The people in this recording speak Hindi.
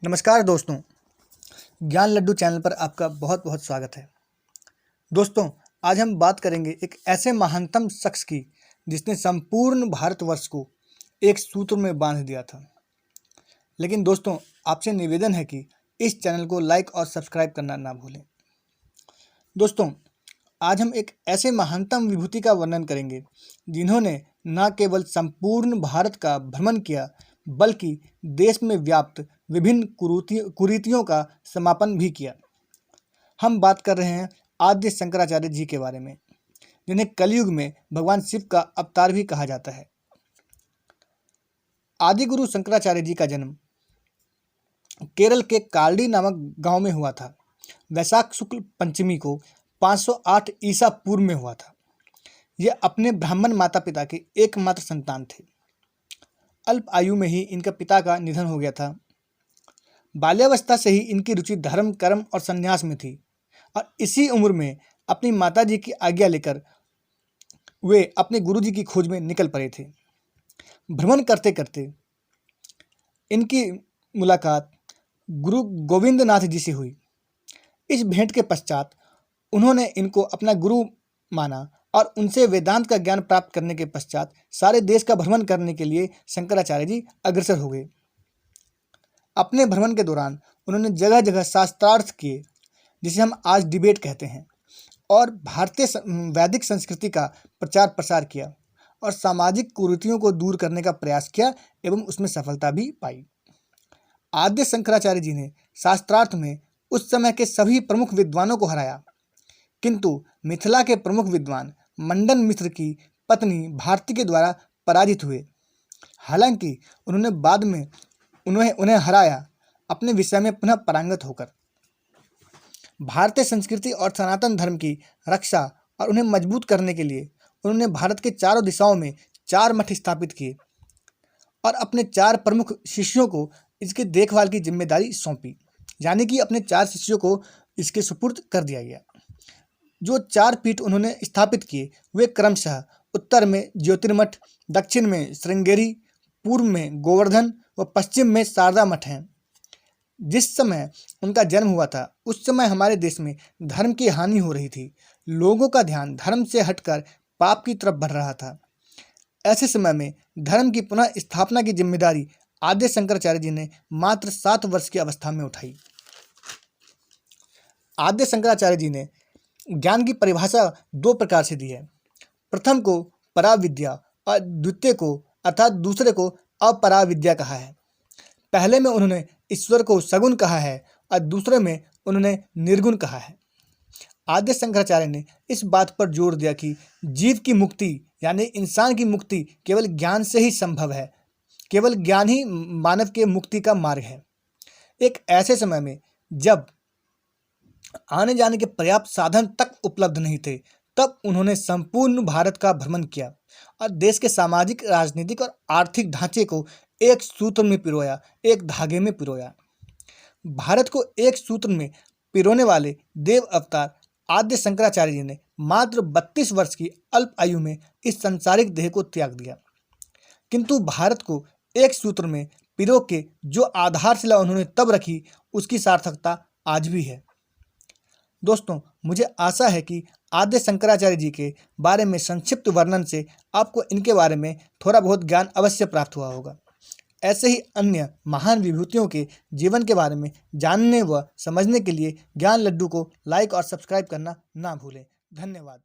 नमस्कार दोस्तों, ज्ञान लड्डू चैनल पर आपका बहुत बहुत स्वागत है। दोस्तों, आज हम बात करेंगे एक ऐसे महानतम शख्स की जिसने संपूर्ण भारतवर्ष को एक सूत्र में बांध दिया था। लेकिन दोस्तों, आपसे निवेदन है कि इस चैनल को लाइक और सब्सक्राइब करना ना भूलें। दोस्तों, आज हम एक ऐसे महानतम विभूति का वर्णन करेंगे जिन्होंने न केवल संपूर्ण भारत का भ्रमण किया बल्कि देश में व्याप्त विभिन्न कुरीतियों का समापन भी किया। हम बात कर रहे हैं आद्य शंकराचार्य जी के बारे में, जिन्हें कलयुग में भगवान शिव का अवतार भी कहा जाता है। आदि गुरु शंकराचार्य जी का जन्म केरल के कालडी नामक गांव में हुआ था। वैशाख शुक्ल पंचमी को 508 ईसा पूर्व में हुआ था। यह अपने ब्राह्मण माता पिता के एकमात्र संतान थे। अल्प आयु में ही इनका पिता का निधन हो गया था। बाल्यावस्था से ही इनकी रुचि धर्म, कर्म और संन्यास में थी और इसी उम्र में अपनी माताजी की आज्ञा लेकर वे अपने गुरुजी की खोज में निकल पड़े थे। भ्रमण करते करते इनकी मुलाकात गुरु गोविंद नाथ जी से हुई। इस भेंट के पश्चात उन्होंने इनको अपना गुरु माना और उनसे वेदांत का ज्ञान प्राप्त करने के पश्चात सारे देश का भ्रमण करने के लिए शंकराचार्य जी अग्रसर हो गए। अपने भ्रमण के दौरान उन्होंने जगह जगह शास्त्रार्थ किए, जिसे हम आज डिबेट कहते हैं, और भारतीय वैदिक संस्कृति का प्रचार प्रसार किया और सामाजिक कुरीतियों को दूर करने का प्रयास किया एवं उसमें सफलता भी पाई। आद्य शंकराचार्य जी ने शास्त्रार्थ में उस समय के सभी प्रमुख विद्वानों को हराया, किंतु मिथिला के प्रमुख विद्वान मंडन मिश्र की पत्नी भारती के द्वारा पराजित हुए। हालांकि उन्होंने बाद में उन्हें हराया अपने विषय में पुनः पारंगत होकर। भारतीय संस्कृति और सनातन धर्म की रक्षा और उन्हें मजबूत करने के लिए उन्होंने भारत के चारों दिशाओं में 4 मठ स्थापित किए और अपने 4 प्रमुख शिष्यों को इसकी देखभाल की जिम्मेदारी सौंपी, यानी कि अपने 4 शिष्यों को इसके सुपुर्द कर दिया गया। जो 4 पीठ उन्होंने स्थापित किए वे क्रमशः उत्तर में ज्योतिर्मठ, दक्षिण में श्रृंगेरी, पूर्व में गोवर्धन व पश्चिम में शारदा मठ हैं। जिस समय उनका जन्म हुआ था उस समय हमारे देश में धर्म की हानि हो रही थी। लोगों का ध्यान धर्म से हटकर पाप की तरफ बढ़ रहा था। ऐसे समय में धर्म की पुनः स्थापना की जिम्मेदारी आद्य शंकराचार्य जी ने मात्र 7 वर्ष की अवस्था में उठाई। आद्य शंकराचार्य जी ने ज्ञान की परिभाषा 2 प्रकार से दी है। प्रथम को पराविद्या और द्वितीय को अर्थात दूसरे को अपराविद्या कहा है। पहले में उन्होंने ईश्वर को सगुण कहा है और दूसरे में उन्होंने निर्गुण कहा है। आद्य शंकराचार्य ने इस बात पर जोर दिया कि जीव की मुक्ति यानी इंसान की मुक्ति केवल ज्ञान से ही संभव है। केवल ज्ञान ही मानव के मुक्ति का मार्ग है। एक ऐसे समय में जब आने जाने के पर्याप्त साधन तक उपलब्ध नहीं थे, तब उन्होंने संपूर्ण भारत का भ्रमण किया और देश के सामाजिक, राजनीतिक और आर्थिक ढांचे को एक सूत्र में पिरोया, एक धागे में पिरोया। भारत को एक सूत्र में पिरोने वाले देव अवतार आद्य शंकराचार्य जी ने मात्र 32 वर्ष की अल्प आयु में इस संसारिक देह को त्याग दिया, किंतु भारत को एक सूत्र में पिरो के जो आधारशिला उन्होंने तब रखी उसकी सार्थकता आज भी है। दोस्तों, मुझे आशा है कि आद्य शंकराचार्य जी के बारे में संक्षिप्त वर्णन से आपको इनके बारे में थोड़ा बहुत ज्ञान अवश्य प्राप्त हुआ होगा। ऐसे ही अन्य महान विभूतियों के जीवन के बारे में जानने व समझने के लिए ज्ञान लड्डू को लाइक और सब्सक्राइब करना ना भूलें। धन्यवाद।